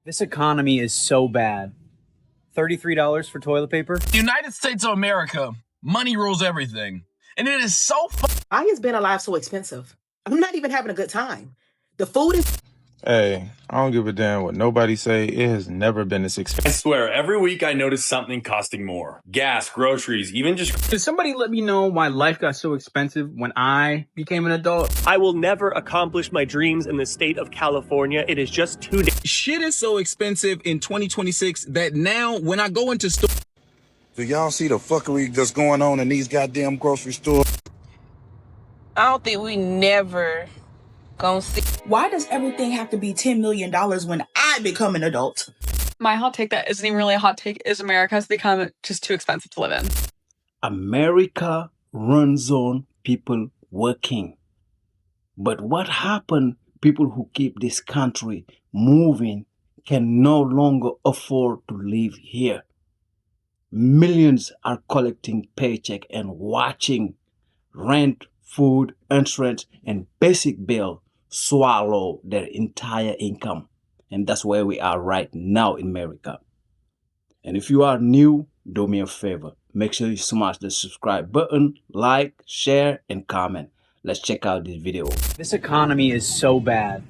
This economy is so bad. $33 for toilet paper? United States of America, money rules everything. And it is so Why is being alive so expensive? I'm not even having a good time. The food is... Hey, I don't give a damn what nobody say. It has never been this expensive. I swear, every week I notice something costing more. Gas, groceries, even just... Can somebody let me know why life got so expensive when I became an adult? I will never accomplish my dreams in the state of California. It is just too... Shit is so expensive in 2026 that now when I go into store... Do y'all see the fuckery that's going on in these goddamn grocery stores? I don't think we never gonna see. Why does everything have to be $10 million when I become an adult? My hot take that isn't even really a hot take is America has become just too expensive to live in. America runs on people working. But what happened? People who keep this country moving can no longer afford to live here. Millions are collecting paycheck and watching rent, food, insurance, and basic bill swallow their entire income. And that's where we are right now in America. And if you are new, do me a favor. Make sure you smash the subscribe button, like, share, and comment. Let's check out this video. This economy is so bad.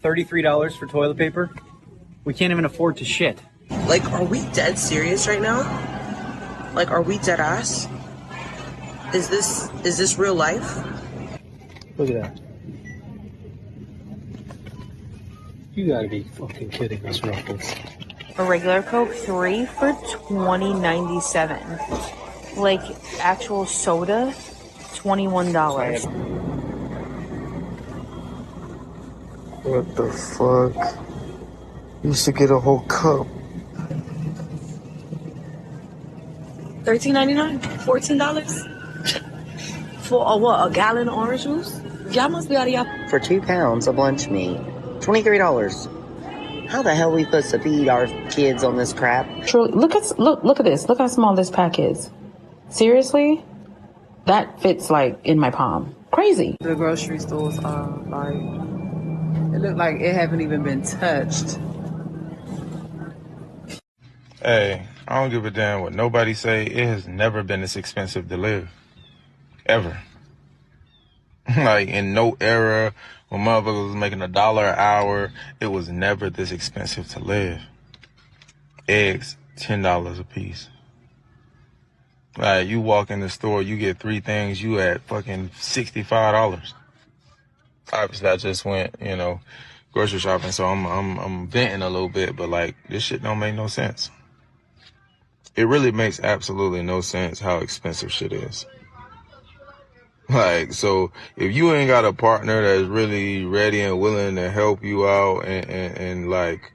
$33 for toilet paper? We can't even afford to shit. Like, are we dead serious right now? Like, are we dead ass? Is this real life? Look at that. You gotta be fucking kidding us, Ruffles. A regular Coke 3 for $20.97. Like actual soda, $21. What the fuck? Used to get a whole cup. $13.99? $14? For what? A gallon of orange juice? Y'all must be out of y'all. For 2 pounds of lunch meat, $23. How the hell are we supposed to feed our kids on this crap? Truly, look at this. Look how small this pack is. Seriously, that fits like in my palm. Crazy. The grocery stores are like, it look like it haven't even been touched. Hey, I don't give a damn what nobody say. It has never been this expensive to live. Ever. Like, in no era when motherfuckers was making $1 an hour, it was never this expensive to live. Eggs, $10 a piece. Like, you walk in the store, you get 3 things, you at fucking $65. Obviously, I just went, grocery shopping, so I'm venting a little bit, but like, this shit don't make no sense. It really makes absolutely no sense how expensive shit is. Like, so if you ain't got a partner that's really ready and willing to help you out and like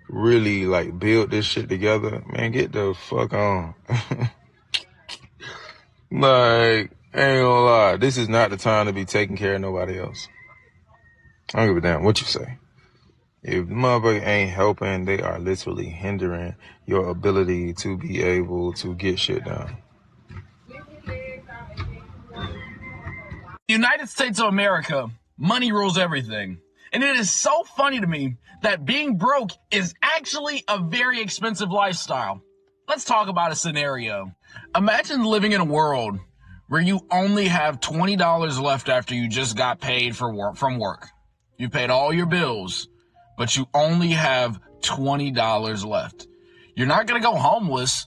really like build this shit together, man, get the fuck on. Like, ain't gonna lie, this is not the time to be taking care of nobody else. I don't give a damn what you say. If the motherfucker ain't helping, they are literally hindering your ability to be able to get shit done. United States of America, money rules everything. And it is so funny to me that being broke is actually a very expensive lifestyle. Let's talk about a scenario. Imagine living in a world where you only have $20 left after you just got paid from work. You paid all your bills, but you only have $20 left. You're not going to go homeless,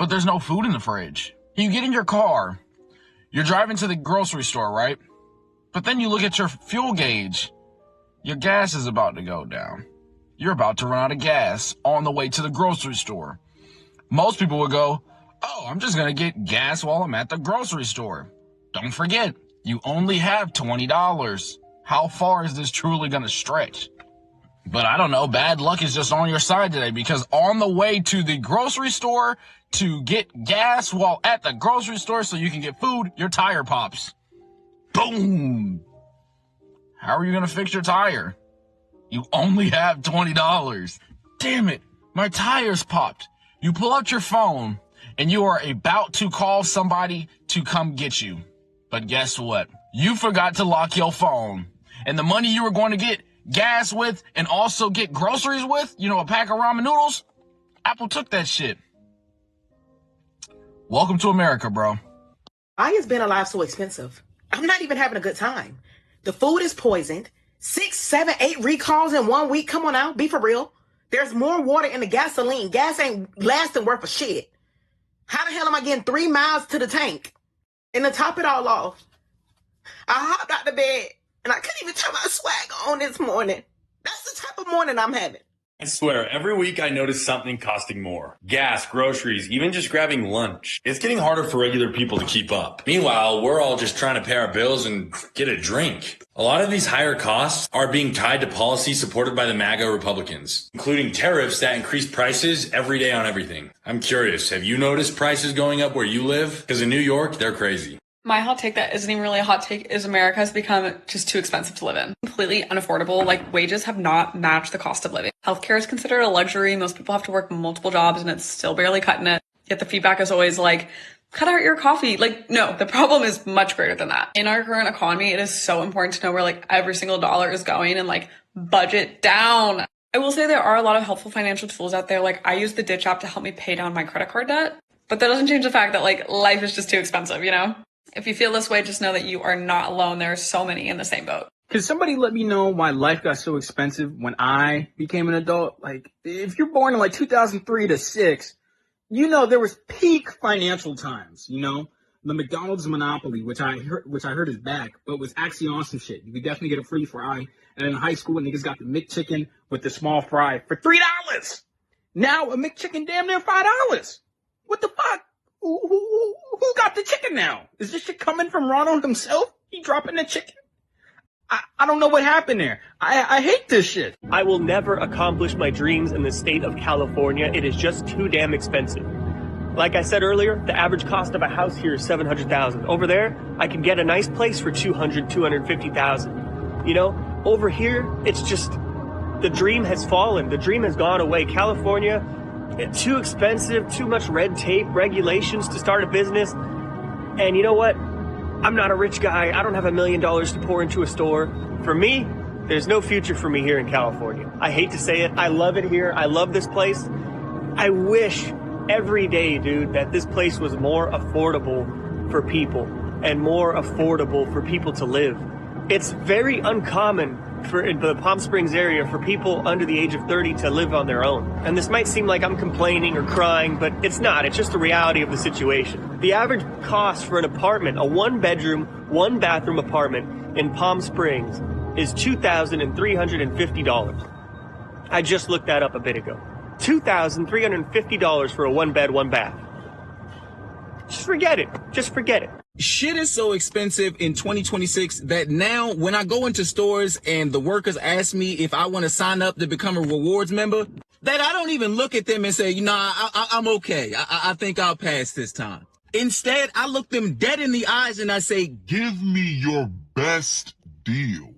but there's no food in the fridge. You get in your car. You're driving to the grocery store, right? But then you look at your fuel gauge. Your gas is about to go down. You're about to run out of gas on the way to the grocery store. Most people would go, oh, I'm just going to get gas while I'm at the grocery store. Don't forget, you only have $20. How far is this truly going to stretch? But I don't know, bad luck is just on your side today, because on the way to the grocery store to get gas while at the grocery store so you can get food, your tire pops. Boom! How are you going to fix your tire? You only have $20. Damn it, my tire's popped. You pull out your phone and you are about to call somebody to come get you. But guess what? You forgot to lock your phone. And the money you were going to get, gas with, and also get groceries with, a pack of ramen noodles, Apple took that shit. Welcome to America, bro. Why is being alive so expensive? I'm not even having a good time. The food is poisoned. 6, 7, 8 recalls in 1 week. Come on now, be for real. There's more water in the gasoline. Gas ain't lasting worth of shit. How the hell am I getting 3 miles to the tank? And to top it all off, I hopped out the bed and I couldn't even turn my swag on this morning. That's the type of morning I'm having. I swear, every week I notice something costing more. Gas, groceries, even just grabbing lunch. It's getting harder for regular people to keep up. Meanwhile, we're all just trying to pay our bills and get a drink. A lot of these higher costs are being tied to policy supported by the MAGA Republicans, including tariffs that increase prices every day on everything. I'm curious, have you noticed prices going up where you live? Because in New York, they're crazy. My hot take that isn't even really a hot take is America has become just too expensive to live in. Completely unaffordable. Like, wages have not matched the cost of living. Healthcare is considered a luxury. Most people have to work multiple jobs and it's still barely cutting it. Yet the feedback is always like, cut out your coffee. Like, no, the problem is much greater than that. In our current economy, it is so important to know where like every single dollar is going and like budget down. I will say there are a lot of helpful financial tools out there. Like, I use the Ditch app to help me pay down my credit card debt, but that doesn't change the fact that like life is just too expensive, If you feel this way, just know that you are not alone. There are so many in the same boat. Can somebody let me know why life got so expensive when I became an adult? Like, if you're born in like 2003 to 6, there was peak financial times, the McDonald's monopoly, which I heard is back, but was actually on some shit. You could definitely get a free fry. And in high school, niggas got the McChicken with the small fry for $3. Now a McChicken damn near $5. What the fuck? Who got the chicken now? Is this shit coming from Ronald himself? He dropping the chicken? I don't know what happened there. I hate this shit. I will never accomplish my dreams in the state of California. It is just too damn expensive. Like I said earlier, the average cost of a house here is $700,000. Over there, I can get a nice place for $250,000. Over here, it's just, the dream has fallen. The dream has gone away. California, it's too expensive, too much red tape, regulations to start a business. And you know what? I'm not a rich guy. I don't have $1 million to pour into a store. For me, there's no future for me here in California. I hate to say it. I love it here. I love this place. I wish every day, dude, that this place was more affordable for people and more affordable for people to live. It's very uncommon in the Palm Springs area for people under the age of 30 to live on their own. And this might seem like I'm complaining or crying, but it's not. It's just the reality of the situation. The average cost for an apartment, a 1-bedroom, 1-bathroom apartment in Palm Springs is $2,350. I just looked that up a bit ago. $2,350 for a 1-bed, 1-bath. Just forget it. Just forget it. Shit is so expensive in 2026 that now when I go into stores and the workers ask me if I want to sign up to become a rewards member, that I don't even look at them and say, I'm okay. I think I'll pass this time. Instead, I look them dead in the eyes and I say, give me your best deal.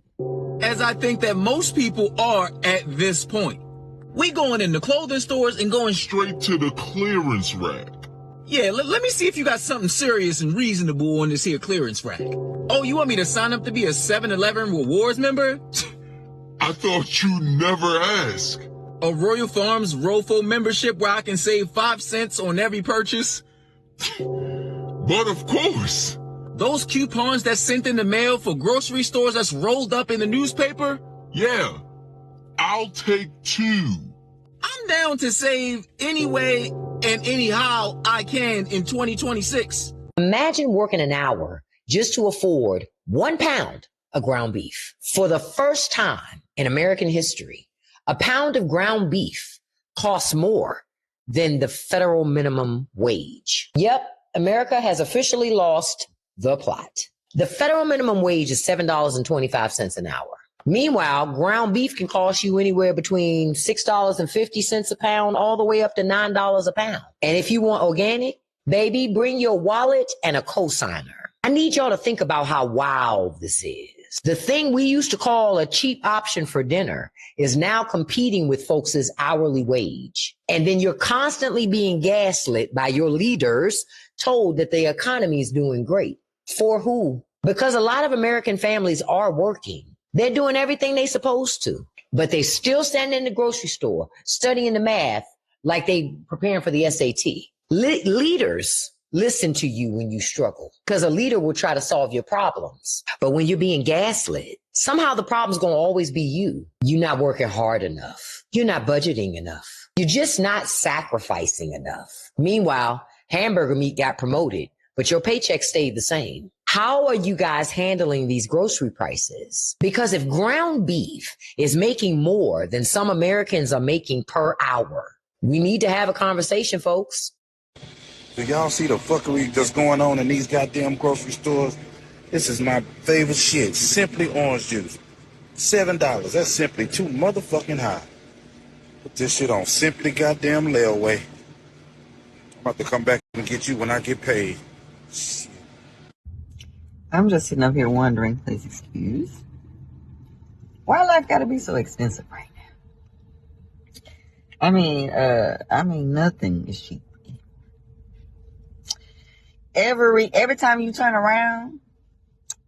As I think that most people are at this point. We going into clothing stores and going straight to the clearance rack. Yeah, let me see if you got something serious and reasonable on this here clearance rack. Oh, you want me to sign up to be a 7-Eleven rewards member? I thought you never asked. A Royal Farms Rofo membership where I can save 5 cents on every purchase? But of course. Those coupons that's sent in the mail for grocery stores that's rolled up in the newspaper? Yeah, I'll take 2. I'm down to save anyway and anyhow I can in 2026. Imagine working an hour just to afford 1 pound of ground beef. For the first time in American history, a pound of ground beef costs more than the federal minimum wage. Yep, America has officially lost the plot. The federal minimum wage is $7.25 an hour. Meanwhile, ground beef can cost you anywhere between $6.50 a pound all the way up to $9 a pound. And if you want organic, baby, bring your wallet and a cosigner. I need y'all to think about how wild this is. The thing we used to call a cheap option for dinner is now competing with folks' hourly wage. And then you're constantly being gaslit by your leaders, told that the economy is doing great. For who? Because a lot of American families are working. They're doing everything they're supposed to, but they still standing in the grocery store studying the math like they preparing for the SAT. Leaders listen to you when you struggle because a leader will try to solve your problems. But when you're being gaslit, somehow the problem's going to always be you. You're not working hard enough. You're not budgeting enough. You're just not sacrificing enough. Meanwhile, hamburger meat got promoted, but your paycheck stayed the same. How are you guys handling these grocery prices? Because if ground beef is making more than some Americans are making per hour, we need to have a conversation, folks. Do y'all see the fuckery that's going on in these goddamn grocery stores? This is my favorite shit. Simply orange juice. $7. That's simply too motherfucking high. Put this shit on Simply goddamn layaway. I'm about to come back and get you when I get paid. Shit. I'm just sitting up here wondering, please excuse, why life gotta be so expensive right now? I mean, nothing is cheap. Every time you turn around,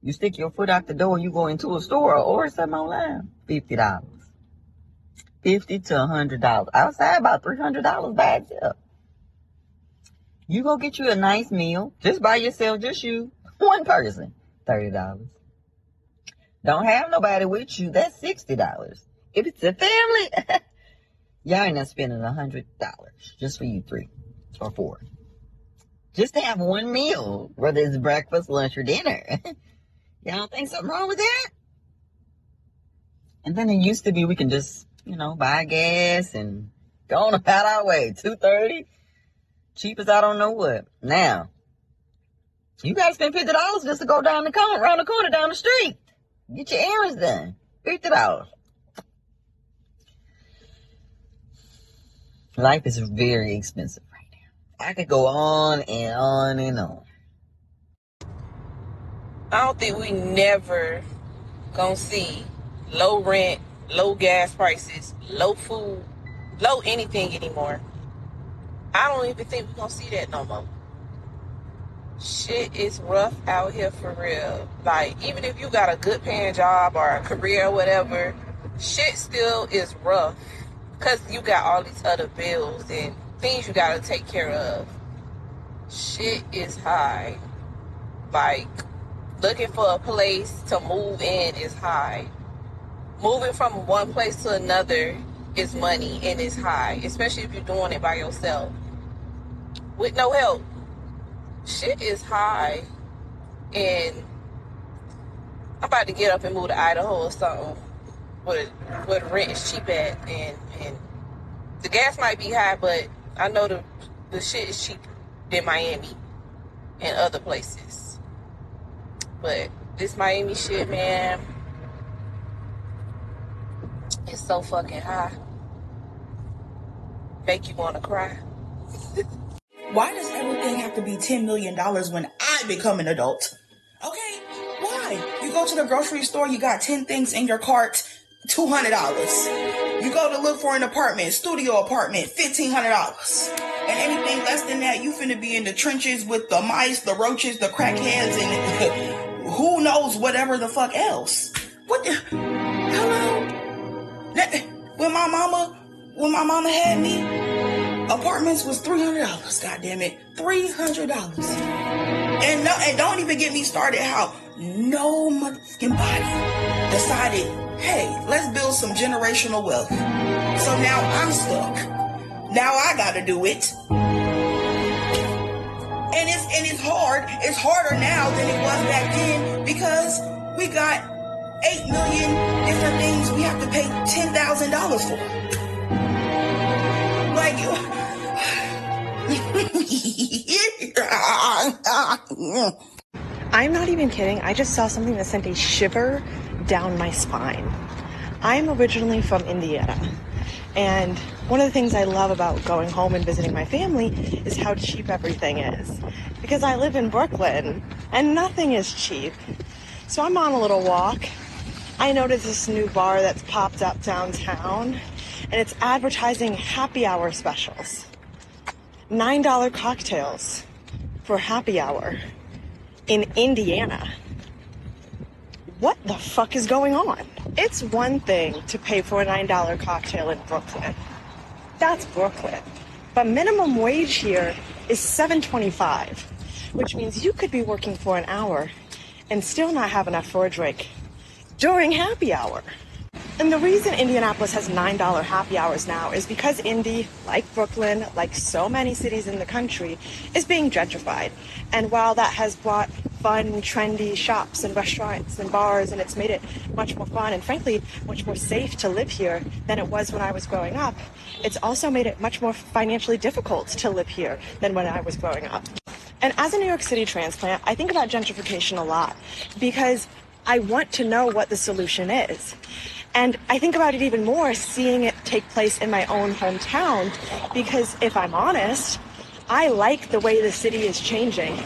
you stick your foot out the door, you go into a store or something online, $50. $50 to $100. Outside, about $300 bags up. You go get you a nice meal, just by yourself, just you, one person, $30. Don't have nobody with you, that's $60. If it's a family, y'all ain't not spending $100 just for you three or four. Just to have one meal, whether it's breakfast, lunch, or dinner. Y'all don't think something wrong with that? And then it used to be we can just, buy gas and go on about our way. $2.30, cheap as I don't know what. Now, you gotta spend $50 just to go around the corner, down the street. Get your errands done. $50. Life is very expensive right now. I could go on and on and on. I don't think we never gonna see low rent, low gas prices, low food, low anything anymore. I don't even think we're gonna see that no more. Shit is rough out here for real. Like, even if you got a good paying job or a career or whatever, shit still is rough because you got all these other bills and things you gotta take care of. Shit is high. Like, looking for a place to move in is high. Moving from one place to another is money and it's high, especially if you're doing it by yourself with no help. Shit is high, and I'm about to get up and move to Idaho or something where the rent is cheap at, and the gas might be high, but I know the shit is cheaper than Miami and other places. But this Miami shit, man, it's so fucking high. Make you want to cry. Why does everything have to be $10 million when I become an adult? Okay, why? You go to the grocery store, you got 10 things in your cart, $200. You go to look for an apartment, studio apartment, $1,500. And anything less than that, you finna be in the trenches with the mice, the roaches, the crackheads, and who knows whatever the fuck else. What the? Hello? When my mama had me, apartments was $300. God damn it, $300. And don't even get me started how no motherfucking body decided, hey, let's build some generational wealth. So now I'm stuck. Now I gotta do it. And it's hard. It's harder now than it was back then because we got 8 million different things we have to pay $10,000 for. Like, I'm not even kidding. I just saw something that sent a shiver down my spine. I'm originally from Indiana, and one of the things I love about going home and visiting my family is how cheap everything is. Because I live in Brooklyn, and nothing is cheap. So I'm on a little walk. I noticed this new bar that's popped up downtown, and it's advertising happy hour specials. $9 cocktails for happy hour in Indiana. what the fuck is going on? It's one thing to pay for a $9 cocktail in Brooklyn. That's Brooklyn. But minimum wage here is $7.25, which means you could be working for an hour and still not have enough for a drink during happy hour. And the reason Indianapolis has $9 happy hours now is because Indy, like Brooklyn, like so many cities in the country, is being gentrified. And while that has brought fun, trendy shops and restaurants and bars, and it's made it much more fun and frankly, much more safe to live here than it was when I was growing up, it's also made it much more financially difficult to live here than when I was growing up. And as a New York City transplant, I think about gentrification a lot because I want to know what the solution is. And I think about it even more seeing it take place in my own hometown because if I'm honest, I like the way the city is changing.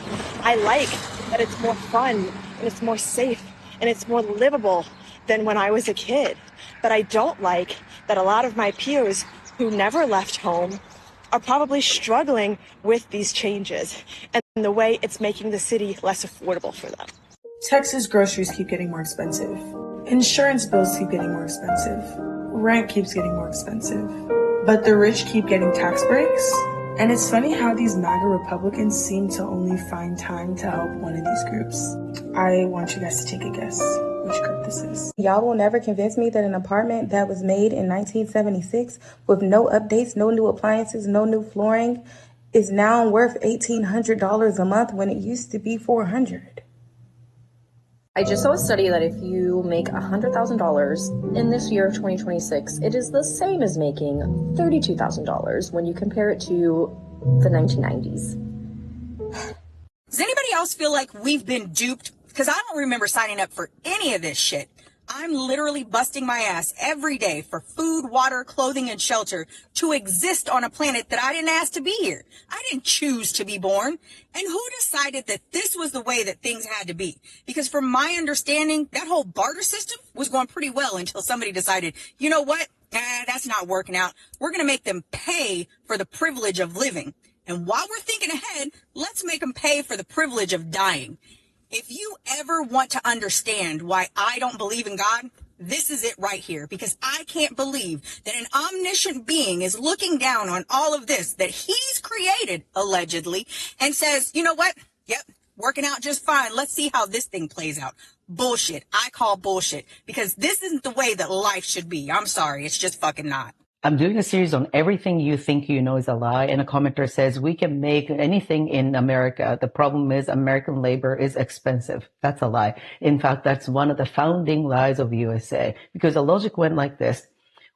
I like that it's more fun and it's more safe and it's more livable than when I was a kid. But I don't like that a lot of my peers who never left home are probably struggling with these changes and the way it's making the city less affordable for them. Texas groceries keep getting more expensive. Insurance bills keep getting more expensive. Rent keeps getting more expensive. But the rich keep getting tax breaks. And it's funny how these MAGA Republicans seem to only find time to help one of these groups. I want you guys to take a guess which group this is. Y'all will never convince me that an apartment that was made in 1976 with no updates, no new appliances, no new flooring is now worth $1,800 a month when it used to be $400. I just saw a study that if you make $100,000 in this year of 2026, it is the same as making $32,000 when you compare it to the 1990s. Does anybody else feel like we've been duped? Because I don't remember signing up for any of this shit. I'm literally busting my ass every day for food, water, clothing, and shelter to exist on a planet that I didn't ask to be here. I didn't choose to be born. And who decided that this was the way that things had to be? Because from my understanding, that whole barter system was going pretty well until somebody decided, you know what? That's not working out. We're going to make them pay for the privilege of living. And while we're thinking ahead, let's make them pay for the privilege of dying. If you ever want to understand why I don't believe in God, this is it right here, because I can't believe that an omniscient being is looking down on all of this that he's created, allegedly, and says, you know what? Yep, working out just fine. Let's see how this thing plays out. Bullshit. I call bullshit, because this isn't the way that life should be. I'm sorry. It's just fucking not. I'm doing a series on everything you think you know is a lie. And a commenter says, we can make anything in America. The problem is American labor is expensive. That's a lie. In fact, that's one of the founding lies of USA, because the logic went like this.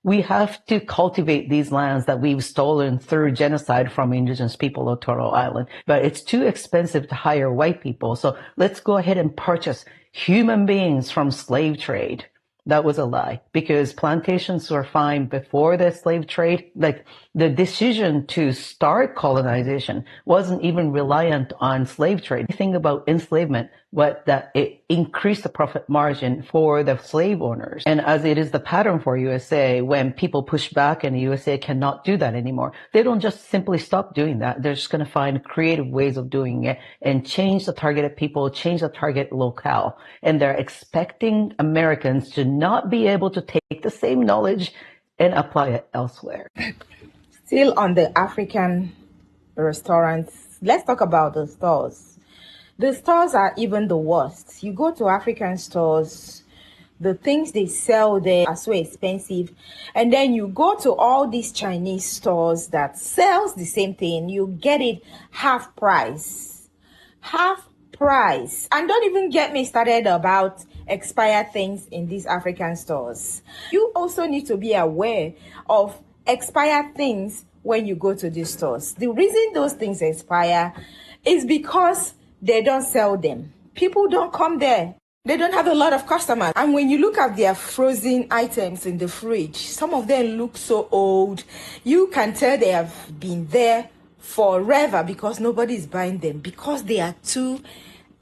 We have to cultivate these lands that we've stolen through genocide from indigenous people of Turtle Island. But it's too expensive to hire white people. So let's go ahead and purchase human beings from slave trade. That was a lie, because plantations were fine before the slave trade. Like, the decision to start colonization wasn't even reliant on slave trade. The thing about enslavement was that it increased the profit margin for the slave owners. And as it is the pattern for USA, when people push back and the USA cannot do that anymore, they don't just simply stop doing that. They're just going to find creative ways of doing it and change the targeted people, change the target locale. And they're expecting Americans to not be able to take the same knowledge and apply it elsewhere. Still on the African restaurants, let's talk about the stores. The stores are even the worst. You go to African stores, the things they sell there are so expensive. And then you go to all these Chinese stores that sells the same thing, you get it half price. Half price. And don't even get me started about expired things in these African stores. You also need to be aware of expired things when you go to these stores. The reason those things expire is because they don't sell them. People don't come there. They don't have a lot of customers. And when you look at their frozen items in the fridge, some of them look so old. You can tell they have been there forever because nobody is buying them, because they are too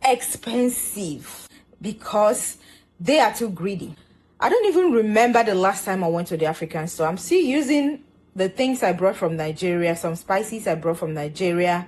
expensive, because they are too greedy. I don't even remember the last time I went to the African store. I'm still using the things I brought from Nigeria, some spices I brought from Nigeria,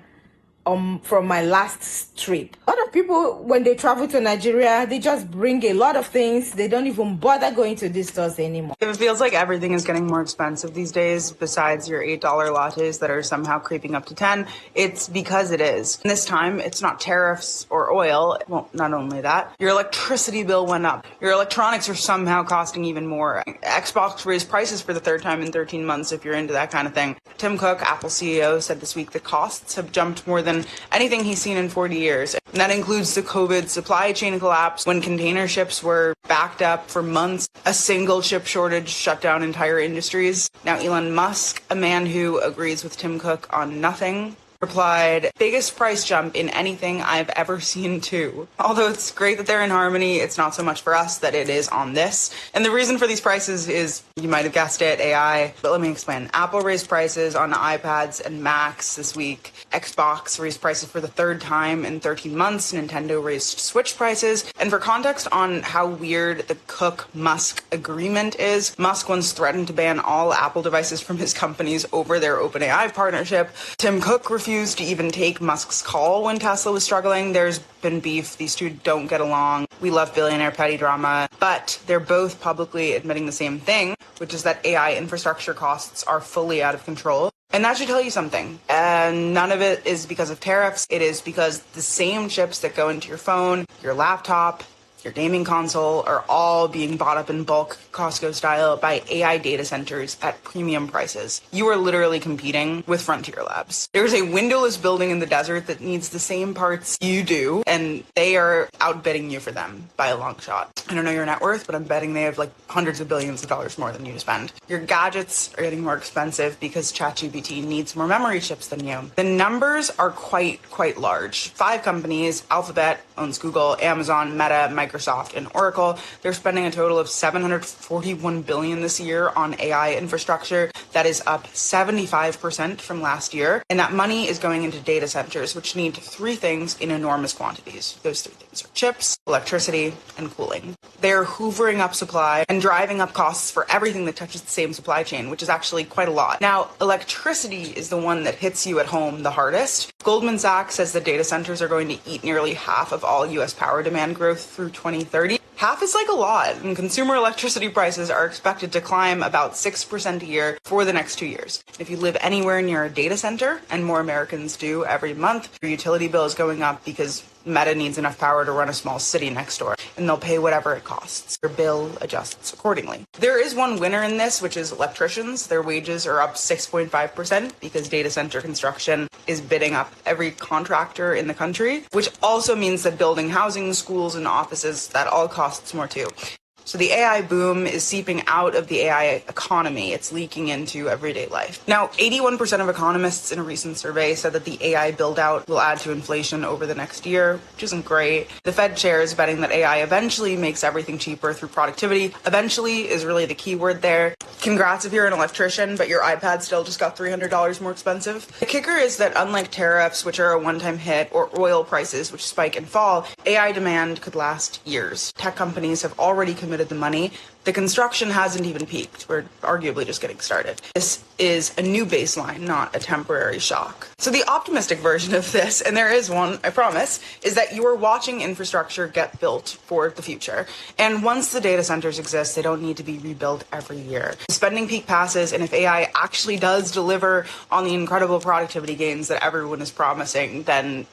from my last trip. A lot of people, when they travel to Nigeria, they just bring a lot of things. They don't even bother going to these stores anymore. It feels like everything is getting more expensive these days, besides your $8 lattes that are somehow creeping up to 10. It's because it is. And this time, it's not tariffs or oil. Well, not only that, your electricity bill went up. Your electronics are somehow costing even more. Xbox raised prices for the third time in 13 months, if you're into that kind of thing. Tim Cook, Apple CEO, said this week the costs have jumped more than anything he's seen in 40 years. And that includes the COVID supply chain collapse, when container ships were backed up for months. A single chip shortage shut down entire industries. Now Elon Musk, a man who agrees with Tim Cook on nothing, replied, biggest price jump in anything I've ever seen too. Although it's great that they're in harmony, it's not so much for us that it is on this. And the reason for these prices is, you might have guessed it, AI. But let me explain. Apple raised prices on iPads and Macs this week. Xbox raised prices for the third time in 13 months. Nintendo raised Switch prices. And for context on how weird the Cook-Musk agreement is, Musk once threatened to ban all Apple devices from his companies over their OpenAI partnership. Tim Cook refused to even take Musk's call when Tesla was struggling. There's been beef. These two don't get along. We love billionaire petty drama, but they're both publicly admitting the same thing, which is that AI infrastructure costs are fully out of control. And that should tell you something. And none of it is because of tariffs. It is because the same chips that go into your phone, your laptop, your gaming console are all being bought up in bulk, Costco style, by AI data centers at premium prices. You are literally competing with frontier labs. There's a windowless building in the desert that needs the same parts you do, and they are outbidding you for them by a long shot. I don't know your net worth, but I'm betting they have like hundreds of billions of dollars more than you to spend. Your gadgets are getting more expensive because ChatGPT needs more memory chips than you. The numbers are quite large. 5 companies, Alphabet owns Google, Amazon, Meta, Microsoft, and Oracle. They're spending a total of $741 billion this year on AI infrastructure. That is up 75% from last year. And that money is going into data centers, which need 3 things in enormous quantities. Those 3 things are chips, electricity, and cooling. They're hoovering up supply and driving up costs for everything that touches the same supply chain, which is actually quite a lot. Now, electricity is the one that hits you at home the hardest. Goldman Sachs says that data centers are going to eat nearly half of all U.S. power demand growth through 2030. Half is like a lot, and consumer electricity prices are expected to climb about 6% a year for the next 2 years. If you live anywhere near a data center, and more Americans do every month, your utility bill is going up because Meta needs enough power to run a small city next door, and they'll pay whatever it costs. Your bill adjusts accordingly. There is one winner in this, which is electricians. Their wages are up 6.5% because data center construction is bidding up every contractor in the country, which also means that building housing, schools, and offices, that all costs more too. So the AI boom is seeping out of the AI economy. It's leaking into everyday life. Now, 81% of economists in a recent survey said that the AI build-out will add to inflation over the next year, which isn't great. The Fed chair is betting that AI eventually makes everything cheaper through productivity. Eventually is really the key word there. Congrats if you're an electrician, but your iPad still just got $300 more expensive. The kicker is that unlike tariffs, which are a one-time hit, or oil prices, which spike and fall, AI demand could last years. Tech companies have already committed the money. The construction hasn't even peaked. We're arguably just getting started. This is a new baseline, not a temporary shock. So the optimistic version of this, and there is one, I promise, is that you are watching infrastructure get built for the future. And once the data centers exist, they don't need to be rebuilt every year. Spending peak passes, and if AI actually does deliver on the incredible productivity gains that everyone is promising, then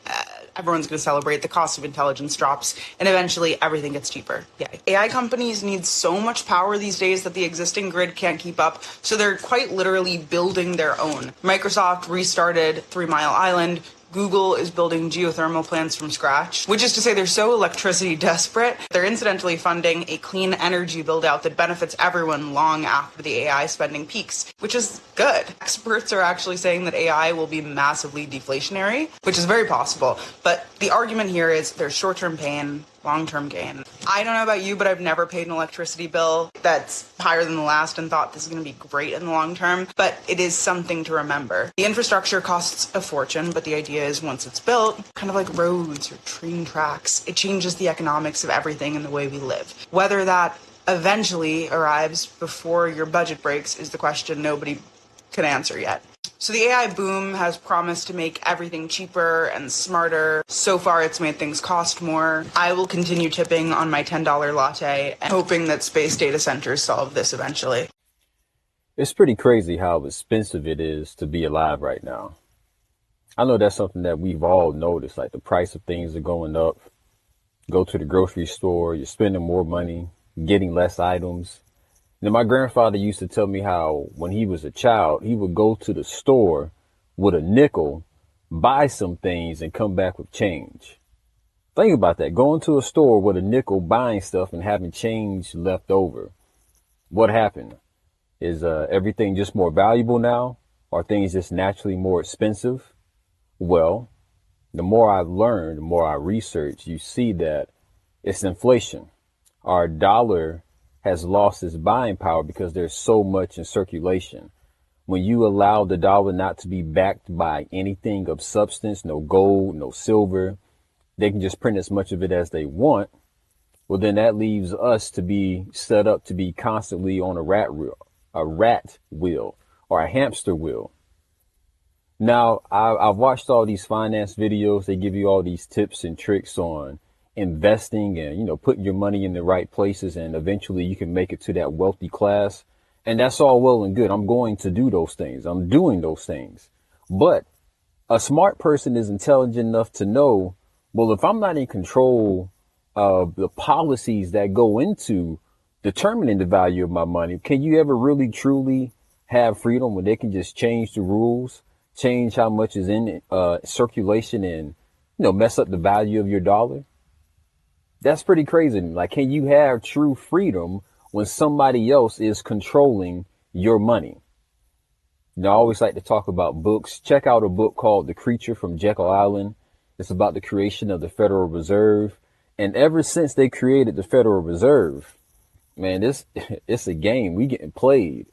everyone's going to celebrate. The cost of intelligence drops, and eventually everything gets cheaper. Yeah, AI companies need so much power these days that the existing grid can't keep up, so they're quite literally building their own. Microsoft restarted 3 Mile Island. Google is building geothermal plants from scratch, which is to say they're so electricity desperate, they're incidentally funding a clean energy build-out that benefits everyone long after the AI spending peaks, which is good. Experts are actually saying that AI will be massively deflationary, which is very possible. But the argument here is there's short-term pain, long-term gain. I don't know about you, but I've never paid an electricity bill that's higher than the last and thought this is going to be great in the long term, but it is something to remember. The infrastructure costs a fortune, but the idea is once it's built, kind of like roads or train tracks, it changes the economics of everything in the way we live. Whether that eventually arrives before your budget breaks is the question nobody can answer yet. So the AI boom has promised to make everything cheaper and smarter. So far, it's made things cost more. I will continue tipping on my $10 latte and hoping that space data centers solve this eventually. It's pretty crazy how expensive it is to be alive right now. I know that's something that we've all noticed, like the price of things are going up. Go to the grocery store, you're spending more money, getting less items. Now, my grandfather used to tell me how when he was a child, he would go to the store with a nickel, buy some things and come back with change. Think about that. Going to a store with a nickel, buying stuff and having change left over. What happened? Is everything just more valuable now? Are things just naturally more expensive? Well, the more I've learned, the more I research, you see that it's inflation. Our dollar has lost its buying power because there's so much in circulation. When you allow the dollar not to be backed by anything of substance, no gold, no silver, they can just print as much of it as they want. Well, then that leaves us to be set up to be constantly on a rat wheel or a hamster wheel. Now, I've watched all these finance videos. They give you all these tips and tricks on investing and, putting your money in the right places. And eventually you can make it to that wealthy class. And that's all well and good. I'm going to do those things. I'm doing those things. But a smart person is intelligent enough to know, well, if I'm not in control of the policies that go into determining the value of my money, can you ever really truly have freedom when they can just change the rules, change how much is in circulation and, mess up the value of your dollar? That's pretty crazy. Like, can you have true freedom when somebody else is controlling your money? I always like to talk about books. Check out a book called The Creature from Jekyll Island. It's about the creation of the Federal Reserve. And ever since they created the Federal Reserve, man, it's a game. We getting played.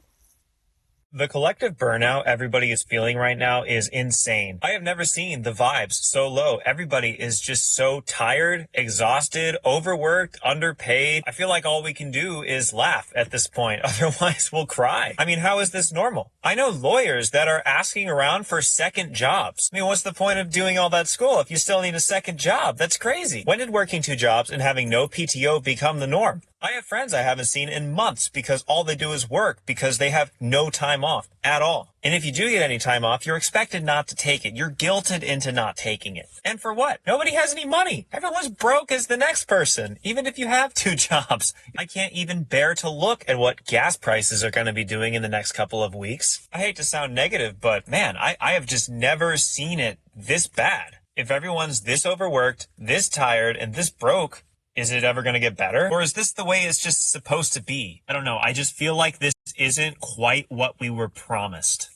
The collective burnout everybody is feeling right now is insane. I have never seen the vibes so low. Everybody is just so tired, exhausted, overworked, underpaid. I feel like all we can do is laugh at this point. Otherwise, we'll cry. I mean, how is this normal? I know lawyers that are asking around for second jobs. I mean, what's the point of doing all that school if you still need a second job? That's crazy. When did working 2 jobs and having no PTO become the norm? I have friends I haven't seen in months because all they do is work because they have no time off at all. And if you do get any time off, you're expected not to take it. You're guilted into not taking it. And for what? Nobody has any money. Everyone's broke as the next person, even if you have 2 jobs. I can't even bear to look at what gas prices are going to be doing in the next couple of weeks. I hate to sound negative, but man, I have just never seen it this bad. If everyone's this overworked, this tired, and this broke, is it ever going to get better? Or is this the way it's just supposed to be? I don't know. I just feel like this isn't quite what we were promised.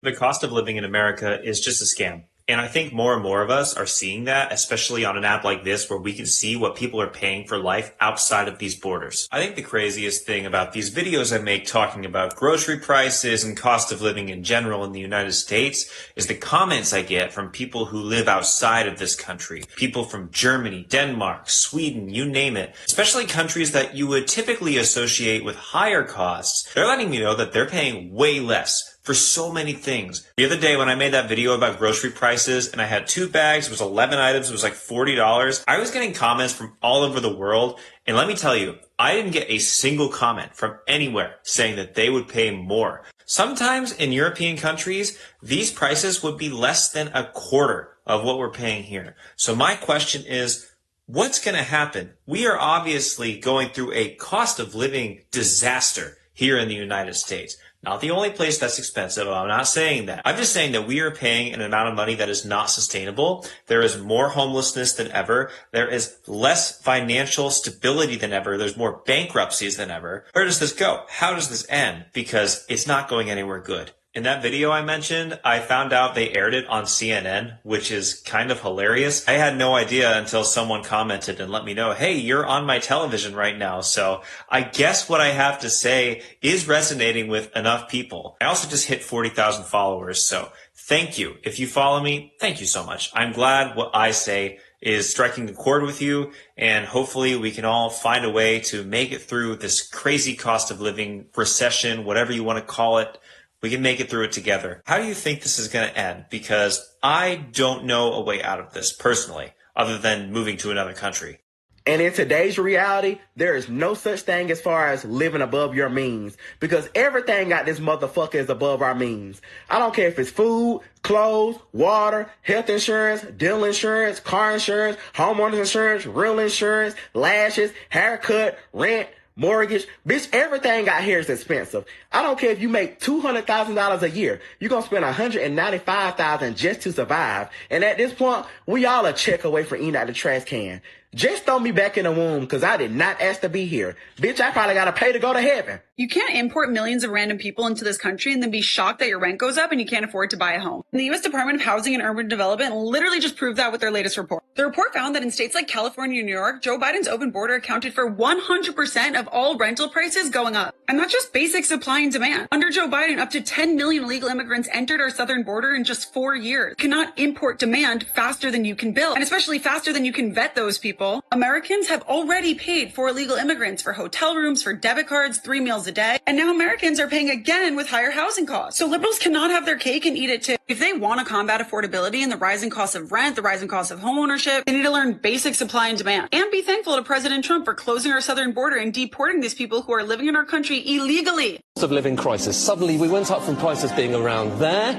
The cost of living in America is just a scam. And I think more and more of us are seeing that, especially on an app like this, where we can see what people are paying for life outside of these borders. I think the craziest thing about these videos I make talking about grocery prices and cost of living in general in the United States is the comments I get from people who live outside of this country. People from Germany, Denmark, Sweden, you name it. Especially countries that you would typically associate with higher costs. They're letting me know that they're paying way less for so many things. The other day when I made that video about grocery prices and I had 2 bags, it was 11 items, it was like $40. I was getting comments from all over the world. And let me tell you, I didn't get a single comment from anywhere saying that they would pay more. Sometimes in European countries, these prices would be less than a quarter of what we're paying here. So my question is, what's going to happen? We are obviously going through a cost of living disaster here in the United States. Not the only place that's expensive. I'm not saying that. I'm just saying that we are paying an amount of money that is not sustainable. There is more homelessness than ever. There is less financial stability than ever. There's more bankruptcies than ever. Where does this go? How does this end? Because it's not going anywhere good. In that video I mentioned, I found out they aired it on CNN, which is kind of hilarious. I had no idea until someone commented and let me know, hey, you're on my television right now. So I guess what I have to say is resonating with enough people. I also just hit 40,000 followers. So thank you. If you follow me, thank you so much. I'm glad what I say is striking a chord with you, and hopefully we can all find a way to make it through this crazy cost of living recession, whatever you want to call it. We can make it through it together. How do you think this is going to end? Because I don't know a way out of this personally, other than moving to another country. And in today's reality, there is no such thing as far as living above your means, because everything out this motherfucker is above our means. I don't care if it's food, clothes, water, health insurance, dental insurance, car insurance, homeowners insurance, real insurance, lashes, haircut, rent, mortgage. Bitch, everything out here is expensive. I don't care if you make $200,000 a year. You're going to spend $195,000 just to survive. And at this point, we all a check away from eating out the trash can. Just throw me back in the womb because I did not ask to be here. Bitch, I probably got to pay to go to heaven. You can't import millions of random people into this country and then be shocked that your rent goes up and you can't afford to buy a home. And the U.S. Department of Housing and Urban Development literally just proved that with their latest report. The report found that in states like California and New York, Joe Biden's open border accounted for 100% of all rental prices going up. And that's just basic supply and demand. Under Joe Biden, up to 10 million illegal immigrants entered our southern border in just 4 years. You cannot import demand faster than you can build, and especially faster than you can vet those people. Americans have already paid for illegal immigrants for hotel rooms, for debit cards, 3 meals a day. And now Americans are paying again with higher housing costs. So liberals cannot have their cake and eat it too. If they want to combat affordability and the rising cost of rent, the rising cost of homeownership, they need to learn basic supply and demand. And be thankful to President Trump for closing our southern border and deporting these people who are living in our country illegally. Of living crisis. Suddenly we went up from prices being around there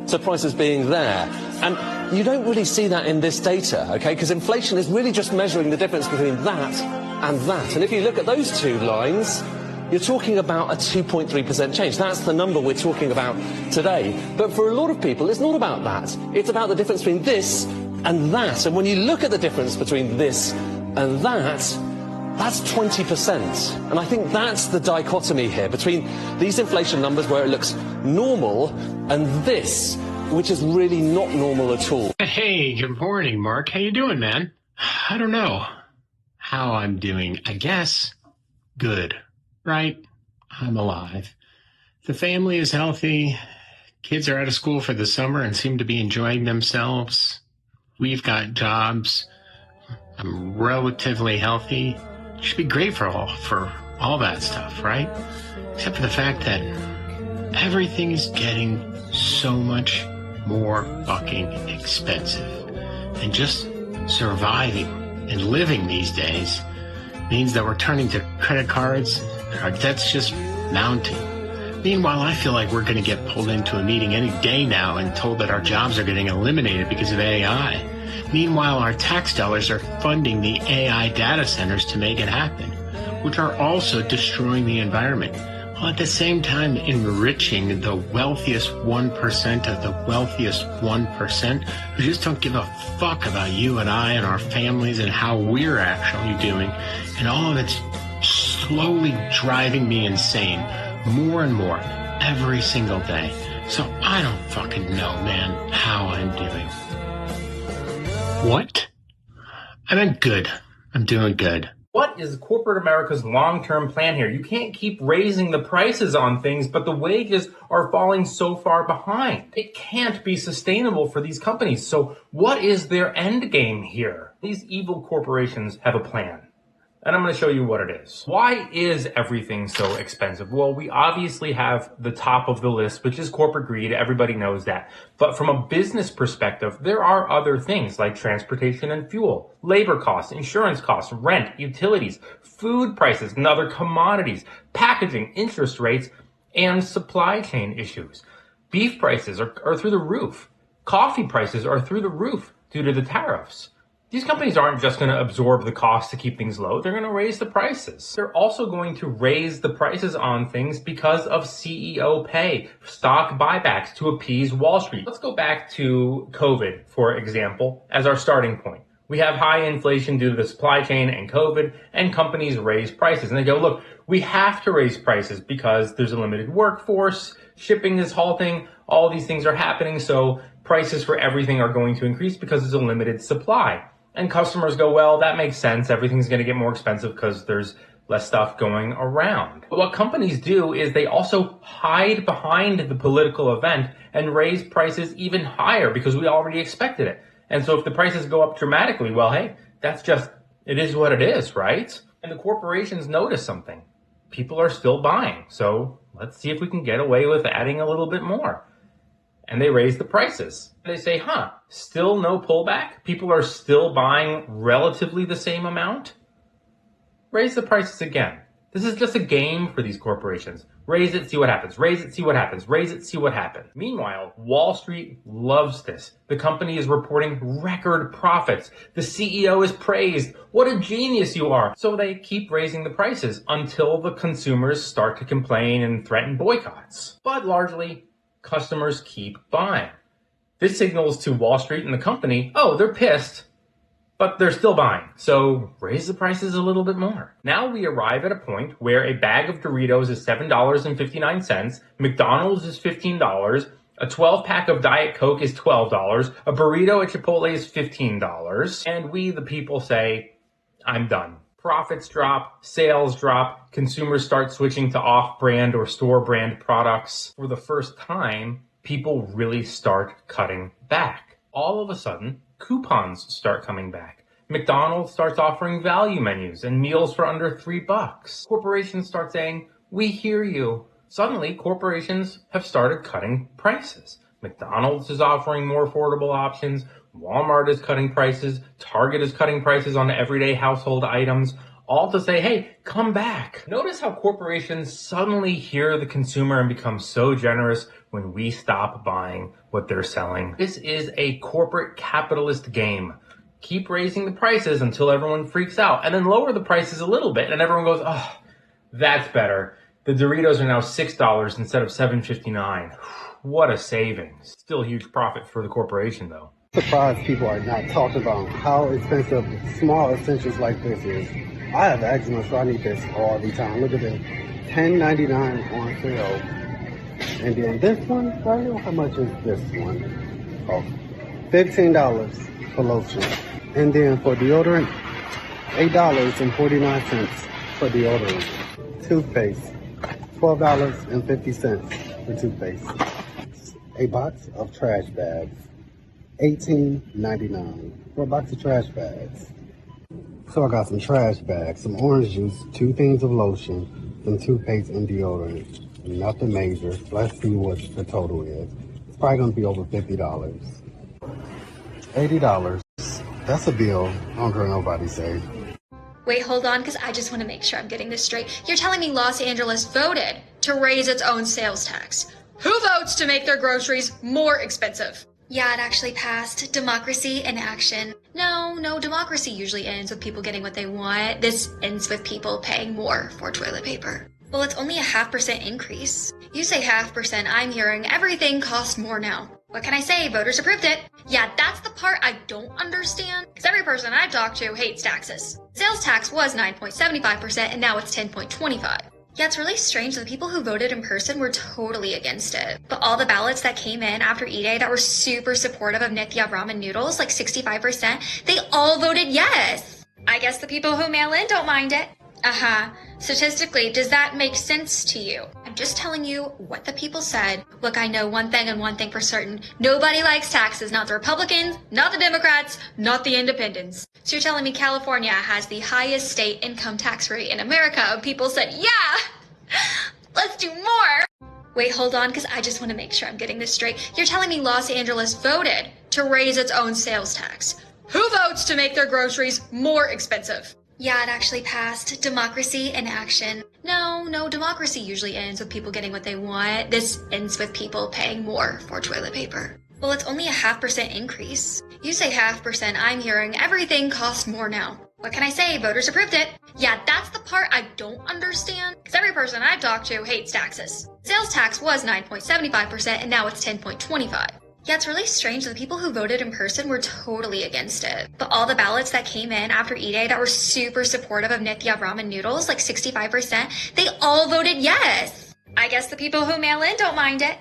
to prices being there. And you don't really see that in this data, okay? Because inflation is really just measuring the difference between that and that. And if you look at those two lines, you're talking about a 2.3% change. That's the number we're talking about today. But for a lot of people, it's not about that. It's about the difference between this and that. And when you look at the difference between this and that, that's 20%. And I think that's the dichotomy here between these inflation numbers where it looks normal and this, which is really not normal at all. Hey, good morning, Mark. How you doing, man? I don't know how I'm doing. I guess good, right? I'm alive. The family is healthy. Kids are out of school for the summer and seem to be enjoying themselves. We've got jobs. I'm relatively healthy. Should be great for all that stuff, right? Except for the fact that everything's getting so much more fucking expensive. And just surviving and living these days means that we're turning to credit cards and our debt's just mounting. Meanwhile, I feel like we're going to get pulled into a meeting any day now and told that our jobs are getting eliminated because of AI. Meanwhile, our tax dollars are funding the AI data centers to make it happen, which are also destroying the environment, while at the same time enriching the wealthiest 1% of the wealthiest 1% who just don't give a fuck about you and I and our families and how we're actually doing. And all of it's slowly driving me insane more and more every single day. So I don't fucking know, man, how I'm doing. What? I meant good. I'm doing good. What is corporate America's long-term plan here? You can't keep raising the prices on things, but the wages are falling so far behind. It can't be sustainable for these companies. So what is their end game here? These evil corporations have a plan. And I'm going to show you what it is. Why is everything so expensive? Well, we obviously have the top of the list, which is corporate greed. Everybody knows that. But from a business perspective, there are other things like transportation and fuel, labor costs, insurance costs, rent, utilities, food prices and other commodities, packaging, interest rates, and supply chain issues. Beef prices are through the roof. Coffee prices are through the roof due to the tariffs. These companies aren't just going to absorb the cost to keep things low. They're going to raise the prices. They're also going to raise the prices on things because of CEO pay, stock buybacks to appease Wall Street. Let's go back to COVID, for example, as our starting point. We have high inflation due to the supply chain and COVID, and companies raise prices. And they go, look, we have to raise prices because there's a limited workforce, shipping is halting, all these things are happening, so prices for everything are going to increase because there's a limited supply. And customers go, well, that makes sense. Everything's going to get more expensive because there's less stuff going around. But what companies do is they also hide behind the political event and raise prices even higher because we already expected it. And so if the prices go up dramatically, well, hey, that's just, it is what it is, right? And the corporations notice something. People are still buying. So let's see if we can get away with adding a little bit more. And they raise the prices. They say, still no pullback? People are still buying relatively the same amount? Raise the prices again. This is just a game for these corporations. Raise it, see what happens. Raise it, see what happens. Raise it, see what happens. Meanwhile, Wall Street loves this. The company is reporting record profits. The CEO is praised. What a genius you are. So they keep raising the prices until the consumers start to complain and threaten boycotts. But largely, customers keep buying. This signals to Wall Street and the company, they're pissed, but they're still buying. So raise the prices a little bit more. Now we arrive at a point where a bag of Doritos is $7.59, McDonald's is $15, a 12-pack of Diet Coke is $12, a burrito at Chipotle is $15, and we, the people, say, I'm done. Profits drop, sales drop, consumers start switching to off-brand or store-brand products. For the first time, people really start cutting back. All of a sudden, coupons start coming back. McDonald's starts offering value menus and meals for under $3. Corporations start saying, we hear you. Suddenly, corporations have started cutting prices. McDonald's is offering more affordable options. Walmart is cutting prices. Target is cutting prices on everyday household items. All to say, hey, come back. Notice how corporations suddenly hear the consumer and become so generous when we stop buying what they're selling. This is a corporate capitalist game. Keep raising the prices until everyone freaks out, and then lower the prices a little bit, and everyone goes, that's better. The Doritos are now $6 instead of $7.59. What a savings. Still a huge profit for the corporation, though. Surprised people are not talking about how expensive small essentials like this is. I have eczema, so I need this all the time. Look at this, $10.99 on sale. And then this one, right here, how much is this one? $15 for lotion. And then for deodorant, $8.49 for deodorant. Toothpaste, $12.50 for toothpaste. A box of trash bags, $18.99 for a box of trash bags. So I got some trash bags, some orange juice, 2 things of lotion, some toothpaste and deodorant. Nothing major. Let's see what the total is. It's probably gonna be over $50. $80. That's a bill. I don't care what nobody say. Wait, hold on, because I just want to make sure I'm getting this straight. You're telling me Los Angeles voted to raise its own sales tax. Who votes to make their groceries more expensive? Yeah, it actually passed. Democracy in action. No, democracy usually ends with people getting what they want. This ends with people paying more for toilet paper. Well, it's only a 0.5% increase. You say 0.5%, I'm hearing everything costs more now. What can I say? Voters approved it. Yeah, that's the part I don't understand, because every person I've talked to hates taxes. Sales tax was 9.75% and now it's 10.25%. Yeah, it's really strange. The people who voted in person were totally against it. But all the ballots that came in after E-Day that were super supportive of Nithya ramen noodles, like 65%, they all voted yes. I guess the people who mail in don't mind it. Statistically, does that make sense to you? I'm just telling you what the people said. Look, I know one thing and one thing for certain. Nobody likes taxes, not the Republicans, not the Democrats, not the Independents. So you're telling me California has the highest state income tax rate in America, and people said, yeah, let's do more. Wait, hold on, because I just want to make sure I'm getting this straight. You're telling me Los Angeles voted to raise its own sales tax. Who votes to make their groceries more expensive? Yeah, it actually passed. Democracy in action. No, democracy usually ends with people getting what they want. This ends with people paying more for toilet paper. Well, it's only a 0.5% increase. You say 0.5%, I'm hearing everything costs more now. What can I say? Voters approved it. Yeah, that's the part I don't understand, because every person I've talked to hates taxes. Sales tax was 9.75% and now it's 10.25%. Yeah, it's really strange. The people who voted in person were totally against it. But all the ballots that came in after E-Day that were super supportive of Nithya ramen noodles, like 65%, they all voted yes. I guess the people who mail in don't mind it.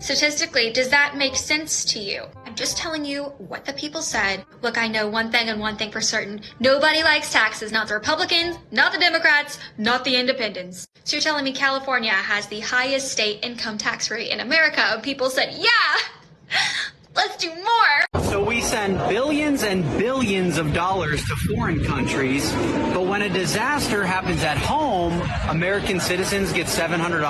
Statistically, does that make sense to you? I'm just telling you what the people said. Look, I know one thing and one thing for certain. Nobody likes taxes, not the Republicans, not the Democrats, not the Independents. So you're telling me California has the highest state income tax rate in America, and people said, yeah, let's do more. So we send billions and billions of dollars to foreign countries, but when a disaster happens at home, American citizens get $700?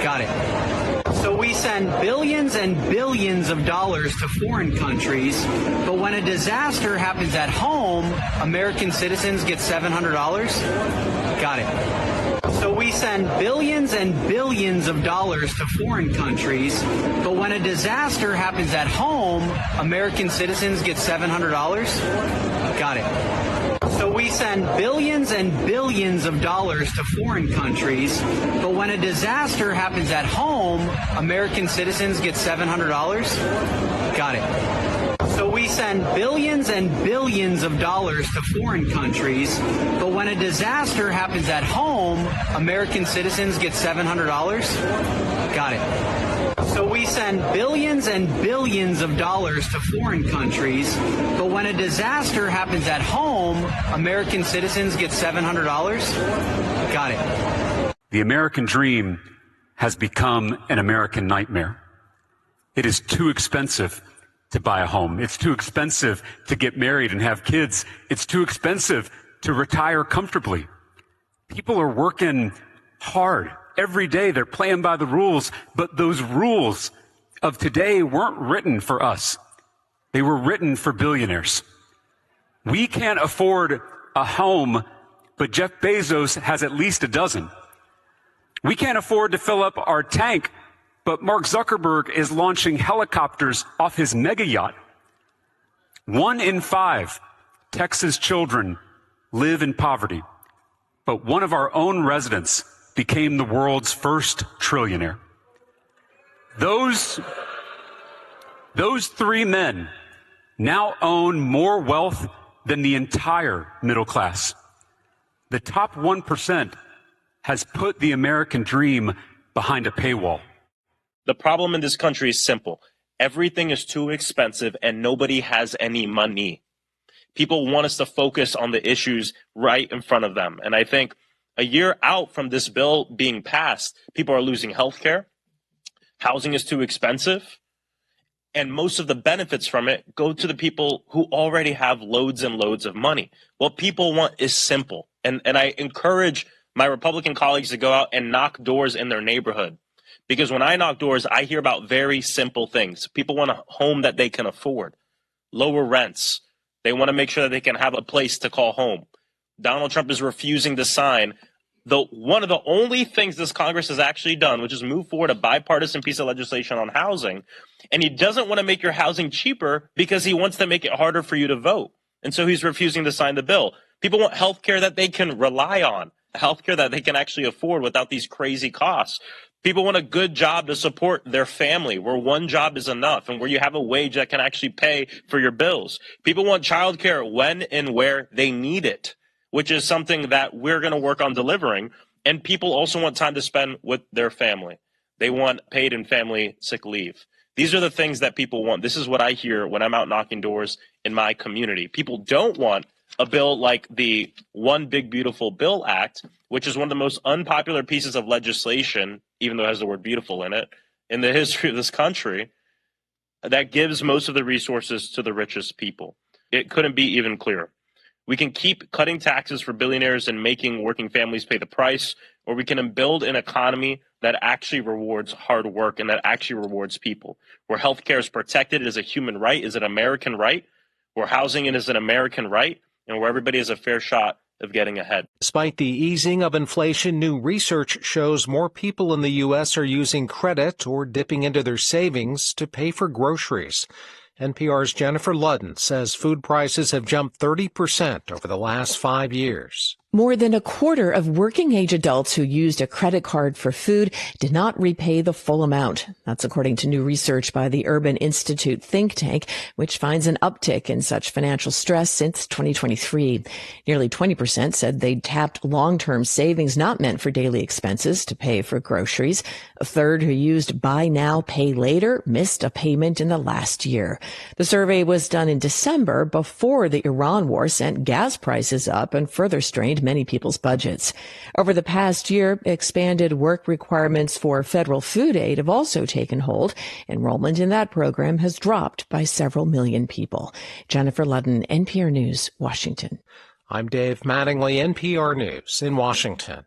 Got it. So we send billions and billions of dollars to foreign countries, but when a disaster happens at home, American citizens get $700? Got it. So we send billions and billions of dollars to foreign countries, but when a disaster happens at home, American citizens get $700? Got it. So we send billions and billions of dollars to foreign countries, but when a disaster happens at home, American citizens get $700? Got it. So we send billions and billions of dollars to foreign countries, but when a disaster happens at home, American citizens get $700? Got it. So we send billions and billions of dollars to foreign countries, but when a disaster happens at home, American citizens get $700? Got it. The American dream has become an American nightmare. It is too expensive to buy a home. It's too expensive to get married and have kids. It's too expensive to retire comfortably. People are working hard every day. They're playing by the rules, but those rules of today weren't written for us. They were written for billionaires. We can't afford a home, but Jeff Bezos has at least a dozen. We can't afford to fill up our tank, but Mark Zuckerberg is launching helicopters off his mega yacht. 1 in 5 Texas children live in poverty, but one of our own residents became the world's first trillionaire. Those 3 men now own more wealth than the entire middle class. The top 1% has put the American dream behind a paywall. The problem in this country is simple. Everything is too expensive and nobody has any money. People want us to focus on the issues right in front of them. And I think a year out from this bill being passed, people are losing health care. Housing is too expensive. And most of the benefits from it go to the people who already have loads and loads of money. What people want is simple. And I encourage my Republican colleagues to go out and knock doors in their neighborhood. Because when I knock doors, I hear about very simple things. People want a home that they can afford, lower rents. They want to make sure that they can have a place to call home. Donald Trump is refusing to sign one of the only things this Congress has actually done, which is move forward a bipartisan piece of legislation on housing. And he doesn't want to make your housing cheaper because he wants to make it harder for you to vote. And so he's refusing to sign the bill. People want health care that they can rely on, health care that they can actually afford without these crazy costs. People want a good job to support their family, where one job is enough and where you have a wage that can actually pay for your bills. People want childcare when and where they need it, which is something that we're going to work on delivering. And people also want time to spend with their family. They want paid and family sick leave. These are the things that people want. This is what I hear when I'm out knocking doors in my community. People don't want a bill like the One Big Beautiful Bill Act, which is one of the most unpopular pieces of legislation, even though it has the word beautiful in it, in the history of this country, that gives most of the resources to the richest people. It couldn't be even clearer. We can keep cutting taxes for billionaires and making working families pay the price, or we can build an economy that actually rewards hard work and that actually rewards people, where healthcare is protected as a human right, is an American right, where housing is an American right, and where everybody has a fair shot of getting ahead. Despite the easing of inflation, new research shows more people in the U.S. are using credit or dipping into their savings to pay for groceries. NPR's Jennifer Ludden says food prices have jumped 30% over the last 5 years. More than a quarter of working-age adults who used a credit card for food did not repay the full amount. That's according to new research by the Urban Institute think tank, which finds an uptick in such financial stress since 2023. Nearly 20% said they'd tapped long-term savings not meant for daily expenses to pay for groceries. A third who used buy now, pay later missed a payment in the last year. The survey was done in December before the Iran war sent gas prices up and further strained many people's budgets. Over the past year, expanded work requirements for federal food aid have also taken hold. Enrollment in that program has dropped by several million people. Jennifer Ludden, NPR News, Washington. I'm Dave Mattingly, NPR News in Washington.